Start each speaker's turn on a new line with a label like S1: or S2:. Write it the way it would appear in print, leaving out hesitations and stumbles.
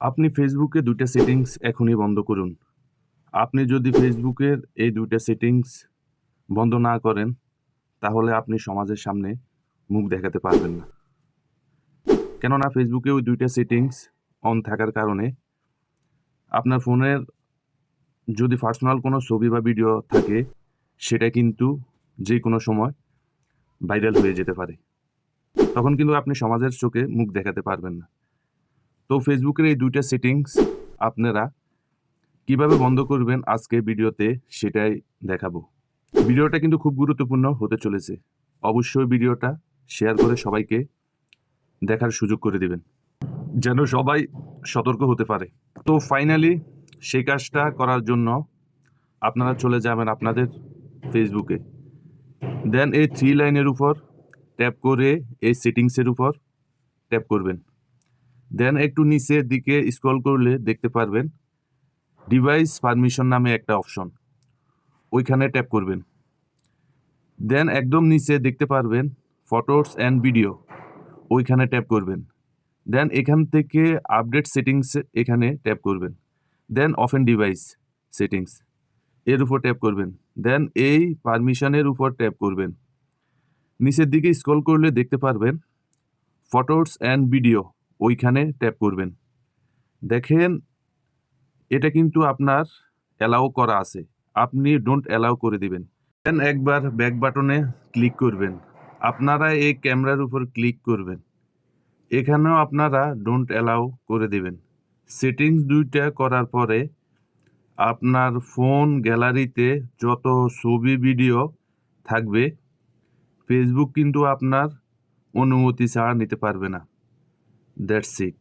S1: আপনি ফেসবুকে ২ টা সেটিংস এখনই বন্ধ করুন। আপনি যদি ফেসবুকের এই ২ টা সেটিংস বন্ধ না করেন, তাহলে আপনি সমাজের সামনে মুখ দেখাতে পারবেন না। কেননা ফেসবুকে ওই ২ টা সেটিংস অন থাকার কারণে আপনার ফোনের যদি পার্সোনাল কোনো ছবি বা ভিডিও থাকে, সেটা কিন্তু যেকোনো সময় ভাইরাল হয়ে যেতে পারে। তখন কিন্তু আপনি সমাজের চোখে মুখ দেখাতে পারবেন না। তো ফেসবুকের এই ২ টা সেটিংস আপনারা কিভাবে বন্ধ করবেন আজকে ভিডিওতে সেটাই দেখাবো। ভিডিওটা কিন্তু খুব গুরুত্বপূর্ণ হতে চলেছে। অবশ্যই ভিডিওটা শেয়ার করে সবাইকে দেখার সুযোগ করে দিবেন, যেন সবাই সতর্ক হতে পারে। তো ফাইনালি সেই কাজটা করার জন্য আপনারা চলে যাবেন আপনাদের ফেসবুকে। দেন এই 3 লাইনের উপর ট্যাপ করে এই সেটিংসের উপর ট্যাপ করবেন। দেন একটু নিচের দিকে স্ক্রল করলে দেখতে পারবেন ডিভাইস পারমিশন নামে একটা অপশন। ওইখানে ট্যাপ করবেন। দেন একদম নিচে দেখতে পারবেন ফটোস অ্যান্ড ভিডিও, ওইখানে ট্যাপ করবেন। দেন এখান থেকে আপডেট সেটিংস এখানে ট্যাপ করবেন। দেন ওপেন ডিভাইস সেটিংস এর উপর ট্যাপ করবেন। দেন এই পারমিশনের উপর ট্যাপ করবেন। নিচের দিকে স্ক্রল করলে দেখতে পারবেন ফটোস অ্যান্ড ভিডিও, ওইখানে ট্যাপ করবেন। দেখেন এটা কিন্তু আপনার অ্যালাউ করা আছে, আপনি ডোন্ট অ্যালাউ করে দিবেন। দেন একবার ব্যাক বাটনে ক্লিক করবেন। আপনারা এই ক্যামেরার উপর ক্লিক করবেন। এখানেও আপনারা ডোন্ট অ্যালাউ করে দিবেন। সেটিংস ২টা করার পরে আপনার ফোন গ্যালারিতে যত ছবি ভিডিও থাকবে ফেসবুক কিন্তু আপনার অনুমতি ছাড়া নিতে পারবে না। That's it.